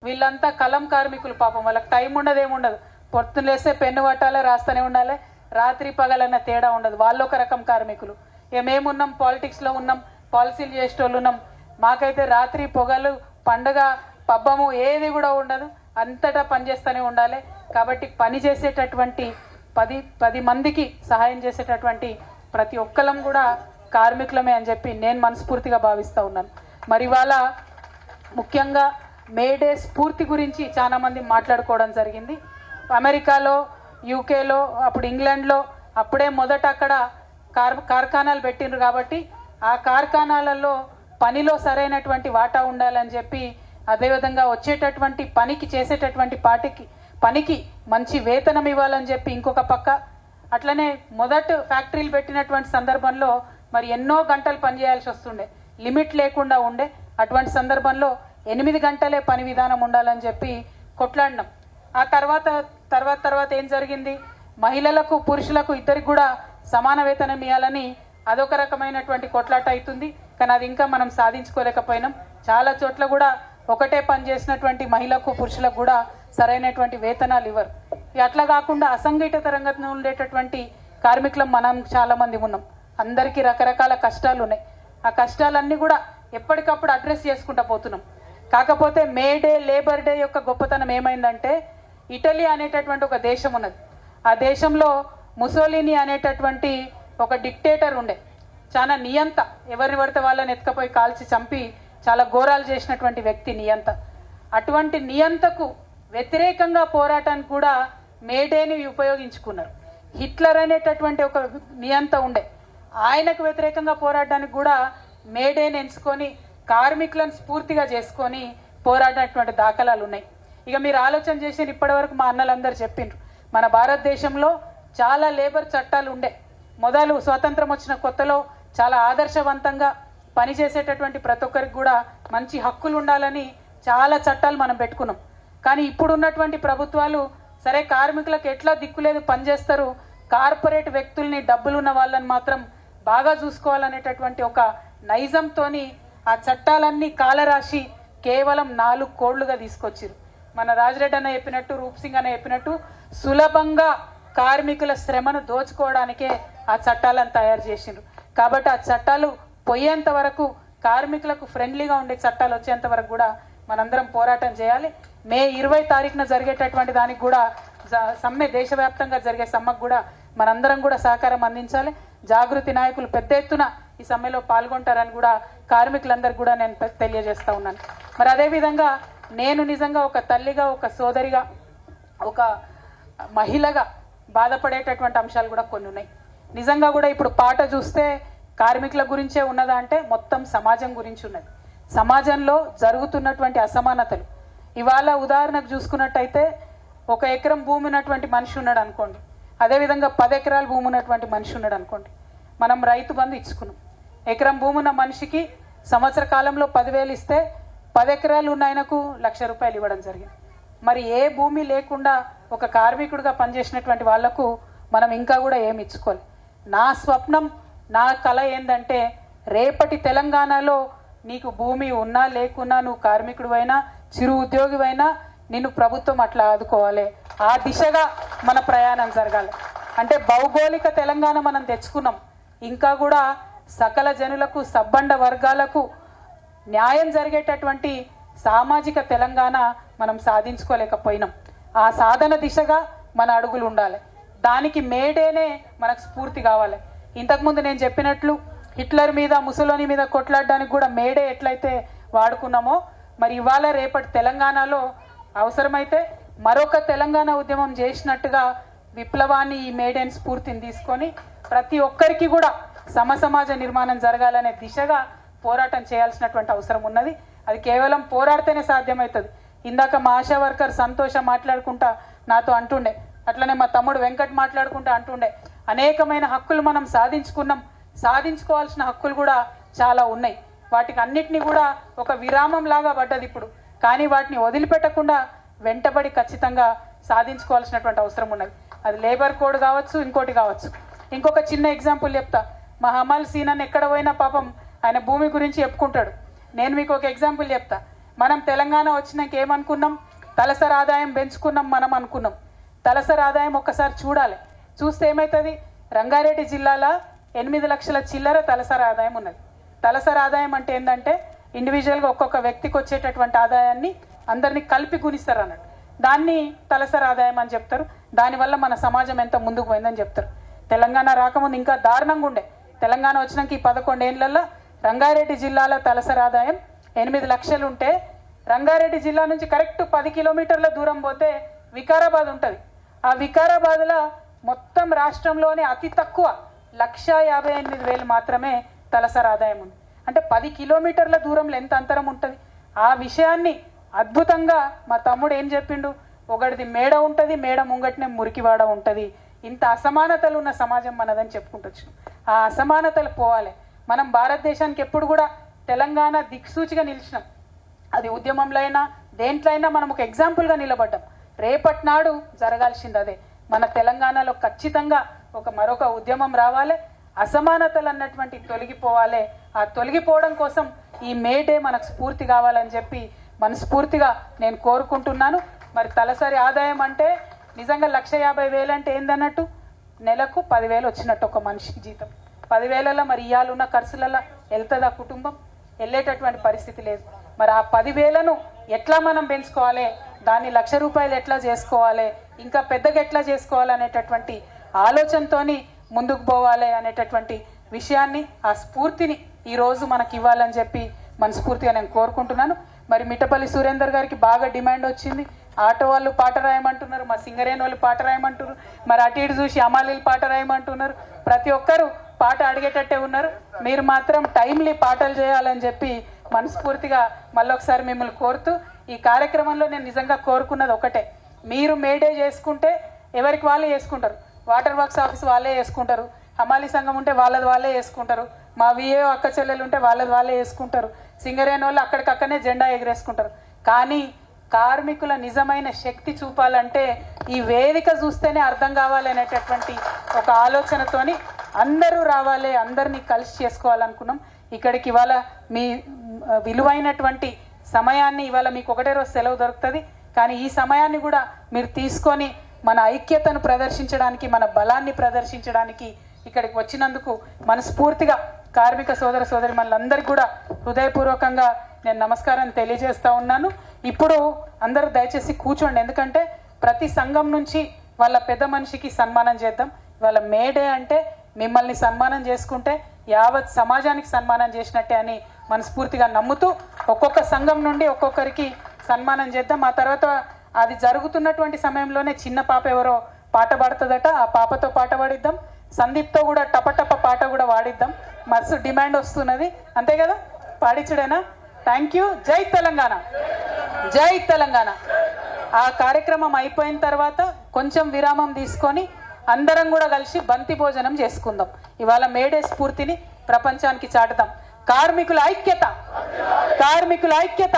వీళ్ళంతా కలం కార్మికులు పాపం, వాళ్ళకి టైం ఉండదు, ఏముండదు. పొద్దున్న లేస్తే పెన్ను పట్టాలి, రాస్తూనే ఉండాలి, రాత్రి పగలన్న తేడా ఉండదు. వాళ్ళు ఒక రకం కార్మికులు. ఇక మేమున్నాం, పాలిటిక్స్లో ఉన్నాం, పాలసీలు చేసేటోళ్ళు ఉన్నాం. మాకైతే రాత్రి పొగలు, పండుగ, పబ్బము ఏది కూడా ఉండదు, అంతటా పనిచేస్తూనే ఉండాలి. కాబట్టి పని చేసేటటువంటి 10 మందికి సహాయం చేసేటటువంటి ప్రతి ఒక్కరం కూడా కార్మికులమే అని చెప్పి నేను మనస్ఫూర్తిగా భావిస్తూ ఉన్నాను. మరి ఇవాళ ముఖ్యంగా మేడే స్ఫూర్తి గురించి చాలామంది మాట్లాడుకోవడం జరిగింది. అమెరికాలో, యూకేలో, అప్పుడు ఇంగ్లాండ్లో అప్పుడే మొదట అక్కడ కార్ఖానాలు పెట్టిండ్రు. కాబట్టి ఆ కార్ఖానాలలో పనిలో సరైనటువంటి వాటా ఉండాలని చెప్పి, అదేవిధంగా వచ్చేటటువంటి పనికి, చేసేటటువంటి పనికి మంచి వేతనం ఇవ్వాలని చెప్పి ఇంకొక పక్క, అట్లనే మొదట ఫ్యాక్టరీలు పెట్టినటువంటి సందర్భంలో మరి ఎన్నో గంటలు పనిచేయాల్సి వస్తుండే, లిమిట్ లేకుండా ఉండే. అటువంటి సందర్భంలో 8 గంటలే పని విధానం ఉండాలని చెప్పి కొట్లాడినాం. ఆ తర్వాత ఏం జరిగింది, మహిళలకు పురుషులకు ఇద్దరికి కూడా సమాన వేతనం ఇవ్వాలని అదొక రకమైనటువంటి కొట్లాట అవుతుంది. కానీ అది ఇంకా మనం సాధించుకోలేకపోయినాం. చాలా చోట్ల కూడా ఒకటే పని చేసినటువంటి మహిళలకు పురుషులకు కూడా సరైనటువంటి వేతనాలు ఇవ్వరు. అట్లా కాకుండా అసంఘటిత రంగంలో ఉండేటటువంటి కార్మికులం మనం చాలామంది ఉన్నాం. అందరికీ రకరకాల కష్టాలు ఉన్నాయి. ఆ కష్టాలన్నీ కూడా ఎప్పటికప్పుడు అడ్రస్ చేసుకుంటూ పోతున్నాం. కాకపోతే మే డే, లేబర్ డే యొక్క గొప్పతనం ఏమైందంటే, ఇటలీ అనేటటువంటి ఒక దేశం ఉన్నది. ఆ దేశంలో ముసోలిని అనేటటువంటి ఒక డిక్టేటర్ ఉండే, చాలా నియంత, ఎవరిని పడితే వాళ్ళని ఎత్తుకపోయి కాల్చి చంపి చాలా ఘోరాలు చేసినటువంటి వ్యక్తి నియంత. అటువంటి నియంతకు వ్యతిరేకంగా పోరాటానికి కూడా మేడేని ఉపయోగించుకున్నారు. హిట్లర్ అనేటటువంటి ఒక నియంత ఉండే, ఆయనకు వ్యతిరేకంగా పోరాడడానికి కూడా మేడేని ఎంచుకొని కార్మికులను స్ఫూర్తిగా చేసుకొని పోరాడినటువంటి దాఖలాలు ఉన్నాయి. ఇక మీరు ఆలోచన చేసి ఇప్పటివరకు మా అన్నలందరూ చెప్పిండ్రు, మన భారతదేశంలో చాలా లేబర్ చట్టాలు ఉండే. మొదలు స్వాతంత్రం వచ్చిన కొత్తలో చాలా ఆదర్శవంతంగా పనిచేసేటటువంటి ప్రతి ఒక్కరికి కూడా మంచి హక్కులు ఉండాలని చాలా చట్టాలు మనం పెట్టుకున్నాం. కానీ ఇప్పుడు ఉన్నటువంటి ప్రభుత్వాలు సరే కార్మికులకు ఎట్లా దిక్కులేదు పనిచేస్తారు, కార్పొరేట్ వ్యక్తుల్ని, డబ్బులు ఉన్న వాళ్ళని మాత్రం బాగా చూసుకోవాలనేటటువంటి ఒక నైజంతోని ఆ చట్టాలన్నీ కాలరాశి కేవలం 4 కోళ్లుగా తీసుకొచ్చారు. మన రాజరెడ్డి అన్న చెప్పినట్టు, రూప్ సింగ్ అన్న చెప్పినట్టు సులభంగా కార్మికుల శ్రమను దోచుకోవడానికే ఆ చట్టాలను తయారు చేసిండ్రు. కాబట్టి ఆ చట్టాలు పోయేంత వరకు, కార్మికులకు ఫ్రెండ్లీగా ఉండే చట్టాలు వచ్చేంత వరకు కూడా మనందరం పోరాటం చేయాలి. మే 20 తారీఖున జరిగేటటువంటి దానికి కూడా సమ్మె, దేశవ్యాప్తంగా జరిగే సమ్మెకు కూడా మనందరం కూడా సహకారం అందించాలి. జాగృతి నాయకులు పెద్ద ఎత్తున ఈ సమ్మెలో పాల్గొంటారని కూడా కార్మికులందరికీ కూడా నేను తెలియజేస్తూ ఉన్నాను. మరి అదేవిధంగా నేను నిజంగా ఒక తల్లిగా, ఒక సోదరిగా, ఒక మహిళగా బాధపడేటటువంటి అంశాలు కూడా కొన్ని ఉన్నాయి. నిజంగా కూడా ఇప్పుడు పాట చూస్తే కార్మికుల గురించే ఉన్నదా అంటే మొత్తం సమాజం గురించి ఉన్నది. సమాజంలో జరుగుతున్నటువంటి అసమానతలు ఇవాళ ఉదాహరణకు చూసుకున్నట్టయితే, 1 ఎకరం భూమి ఉన్నటువంటి మనిషి ఉన్నాడు అనుకోండి, అదేవిధంగా 10 ఎకరాల భూమి ఉన్నటువంటి మనిషి ఉన్నాడు అనుకోండి. మనం రైతు బంధు ఇచ్చుకున్నాం. ఎకరం భూమి ఉన్న మనిషికి సంవత్సర కాలంలో 10,000 ఇస్తే 10 ఎకరాలు ఉన్న ఆయనకు 1,00,000 రూపాయలు ఇవ్వడం జరిగింది. మరి ఏ భూమి లేకుండా ఒక కార్మికుడిగా పనిచేసినటువంటి వాళ్లకు మనం ఇంకా కూడా ఏమి ఇచ్చుకోవాలి. నా స్వప్నం, నా కళ ఏంటంటే, రేపటి తెలంగాణలో నీకు భూమి ఉన్నా లేకున్నా, నువ్వు కార్మికుడివైనా, చిరు ఉద్యోగివైనా, నిన్ను ప్రభుత్వం అట్లా ఆదుకోవాలి. ఆ దిశగా మన ప్రయాణం జరగాలి. అంటే భౌగోళిక తెలంగాణ మనం తెచ్చుకున్నాం, ఇంకా కూడా సకల జనులకు, సబ్బండ వర్గాలకు న్యాయం జరిగేటటువంటి సామాజిక తెలంగాణ మనం సాధించుకోలేకపోయినాం. ఆ సాధన దిశగా మన అడుగులు ఉండాలి. దానికి మేడేనే మనకు స్ఫూర్తి కావాలి. ఇంతకుముందు నేను చెప్పినట్లు హిట్లర్ మీద, ముసలోని మీద కొట్లాడడానికి కూడా మేడే ఎట్లయితే వాడుకున్నామో, మరి ఇవాళ రేపటి తెలంగాణలో అవసరమైతే మరొక తెలంగాణ ఉద్యమం చేసినట్టుగా విప్లవాన్ని, ఈ మేడేని స్ఫూర్తిని తీసుకొని ప్రతి ఒక్కరికి కూడా సమసమాజ నిర్మాణం జరగాలనే దిశగా పోరాటం చేయాల్సినటువంటి అవసరం ఉన్నది. అది కేవలం పోరాడితేనే సాధ్యమవుతుంది. ఇందాక మా ఆశా వర్కర్ సంతోష మాట్లాడుకుంటా నాతో అంటుండే, అట్లనే మా తమ్ముడు వెంకట్ మాట్లాడుకుంటా అంటుండే, అనేకమైన హక్కులు మనం సాధించుకున్నాం, సాధించుకోవాల్సిన హక్కులు కూడా చాలా ఉన్నాయి. వాటికి అన్నిటినీ కూడా ఒక విరామం లాగా పడ్డది ఇప్పుడు. కానీ వాటిని వదిలిపెట్టకుండా వెంటబడి ఖచ్చితంగా సాధించుకోవాల్సినటువంటి అవసరం ఉన్నది. అది లేబర్ కోడ్ కావచ్చు, ఇంకోటి కావచ్చు. ఇంకొక చిన్న ఎగ్జాంపుల్ చెప్తా. మా హమాల్ సీనన్ ఎక్కడ పోయినా పాపం ఆయన భూమి గురించి చెప్పుకుంటాడు. నేను మీకు ఒక ఎగ్జాంపుల్ చెప్తా. మనం తెలంగాణ వచ్చినాక ఏమనుకున్నాం? తలసరి ఆదాయం పెంచుకున్నాం మనం అనుకున్నాం. తలసరి ఆదాయం ఒక్కసారి చూడాలి. చూస్తే ఏమవుతుంది? రంగారెడ్డి జిల్లాలో 8 లక్షల చిల్లర తలసరి ఆదాయం ఉన్నది. తలసరి ఆదాయం అంటే ఏంటంటే ఇండివిజువల్గా ఒక్కొక్క వ్యక్తికి వచ్చేటటువంటి ఆదాయాన్ని అందరినీ కలిపి గుణిస్తారు అన్నట్టు. దాన్ని తలసరి ఆదాయం అని చెప్తారు. దానివల్ల మన సమాజం ఎంత ముందుకు పోయిందని చెప్తారు. తెలంగాణ రాకముందు ఇంకా దారుణంగా ఉండే. తెలంగాణ వచ్చినాక ఈ 11 ఏళ్లలో రంగారెడ్డి జిల్లాలో తలసరి ఆదాయం 8 లక్షలు ఉంటే, రంగారెడ్డి జిల్లా నుంచి కరెక్ట్ 10 కిలోమీటర్ల దూరం పోతే వికారాబాద్ ఉంటుంది. ఆ వికారాబాద్లో మొత్తం రాష్ట్రంలోనే అతి తక్కువ 1,58,000 మాత్రమే తలసరి ఆదాయం ఉంది. అంటే 10 కిలోమీటర్ల దూరంలో ఎంత అంతరం ఉంటుంది? ఆ విషయాన్ని అద్భుతంగా మా తమ్ముడు ఏం చెప్పిండు? ఒకటిది మేడ ఉంటుంది, మేడ ముంగటినే మురికివాడ ఉంటుంది. ఇంత అసమానతలు ఉన్న సమాజం మనదని చెప్పుకుంటొచ్చు. ఆ అసమానతలు పోవాలి. మనం భారతదేశానికి ఎప్పుడు కూడా తెలంగాణ దిక్సూచిగా నిలిచినాం. అది ఉద్యమంలో అయినా దేంట్లో అయినా మనం ఒక ఎగ్జాంపుల్గా నిలబడ్డాం. రేపటి నాడు జరగాల్సింది అదే. మన తెలంగాణలో ఖచ్చితంగా మరొక ఉద్యమం రావాలి. అసమానతలు అన్నటువంటి తొలగిపోవాలి. ఆ తొలగిపోవడం కోసం ఈ మే డే మనకు స్ఫూర్తి కావాలని చెప్పి మనస్ఫూర్తిగా నేను కోరుకుంటున్నాను. మరి తలసరి ఆదాయం అంటే నిజంగా 1,50,000 అంటే ఏందన్నట్టు? నెలకు 10,000 వచ్చినట్టు ఒక మనిషికి జీతం. 10,000లో మరి ఇయ్యాలున్న ఖర్చులలో వెళ్తుందా కుటుంబం? వెళ్ళేటటువంటి పరిస్థితి లేదు. మరి ఆ 10,000ను ఎట్లా మనం పెంచుకోవాలి, దాన్ని 1,00,000 రూపాయలు ఎట్లా చేసుకోవాలి, ఇంకా పెద్దగా ఎట్లా చేసుకోవాలి అనేటటువంటి ఆలోచనతోని ముందుకు పోవాలి అనేటటువంటి విషయాన్ని, ఆ స్ఫూర్తిని ఈరోజు మనకి ఇవ్వాలని చెప్పి మనస్ఫూర్తిగా నేను కోరుకుంటున్నాను. మరి మిట్టపల్లి సురేందర్ గారికి బాగా డిమాండ్ వచ్చింది. ఆటో వాళ్ళు పాట రాయమంటున్నారు, మా సింగరేణి వాళ్ళు పాట రాయమంటున్నారు, మరి అటు ఇటు చూసి అమాలీలు పాట రాయమంటున్నారు. ప్రతి ఒక్కరు పాట అడిగేటట్టే ఉన్నారు. మీరు మాత్రం టైమ్లీ పాటలు చేయాలని చెప్పి మనస్ఫూర్తిగా మళ్ళొకసారి మిమ్మల్ని కోరుతూ, ఈ కార్యక్రమంలో నేను నిజంగా కోరుకున్నది ఒకటే. మీరు మేడే చేసుకుంటే ఎవరికి వాళ్ళే చేసుకుంటారు. వాటర్ వర్క్స్ ఆఫీస్ వాళ్ళే చేసుకుంటారు. హమాలీ సంఘం ఉంటే వాళ్ళే చేసుకుంటారు. మా విఏ అక్క చెల్లెలు ఉంటే వాళ్ళే చేసుకుంటారు. సింగరేణి వాళ్ళు అక్కడికక్కడనే జెండా ఎగరేసుకుంటారు. కానీ కార్మికుల నిజమైన శక్తి చూపాలంటే ఈ వేదిక చూస్తేనే అర్థం కావాలి అనేటటువంటి ఒక ఆలోచనతోని అందరూ రావాలి, అందరినీ కలిసి చేసుకోవాలనుకున్నాం. ఇక్కడికి ఇవాళ మీ విలువైనటువంటి సమయాన్ని, ఇవాళ మీకు ఒకటే రోజు సెలవు దొరుకుతుంది, కానీ ఈ సమయాన్ని కూడా మీరు తీసుకొని మన ఐక్యతను ప్రదర్శించడానికి, మన బలాన్ని ప్రదర్శించడానికి ఇక్కడికి వచ్చినందుకు మనస్ఫూర్తిగా కార్మిక సోదర సోదరిమణులందరికీ కూడా హృదయపూర్వకంగా నేను నమస్కారం తెలియజేస్తా ఉన్నాను. ఇప్పుడు అందరూ దయచేసి కూర్చోండి, ఎందుకంటే ప్రతి సంఘం నుంచి వాళ్ళ పెద్ద మనిషికి సన్మానం చేద్దాం. వాళ్ళ మేడే అంటే మిమ్మల్ని సన్మానం చేసుకుంటే యావత్ సమాజానికి సన్మానం చేసినట్టే అని మనస్ఫూర్తిగా నమ్ముతూ ఒక్కొక్క సంఘం నుండి ఒక్కొక్కరికి సన్మానం చేద్దాం. ఆ తర్వాత అది జరుగుతున్నటువంటి సమయంలోనే చిన్న పాప ఎవరో పాట పాడుతుందట, ఆ పాపతో పాట పాడిద్దాం. సందీప్తో కూడా టపటప పాట కూడా వాడిద్దాం. మస్తు డిమాండ్ వస్తున్నది, అంతే కదా? పాడించడేనా? Thank you. జై తెలంగాణ, జై తెలంగాణ. ఆ కార్యక్రమం అయిపోయిన తర్వాత కొంచెం విరామం తీసుకొని అందరం కూడా కలిసి బంతి భోజనం చేసుకుందాం. ఇవాళ మేడే స్ఫూర్తిని ప్రపంచానికి చాటుదాం. కార్మికుల ఐక్యత, కార్మికుల ఐక్యత.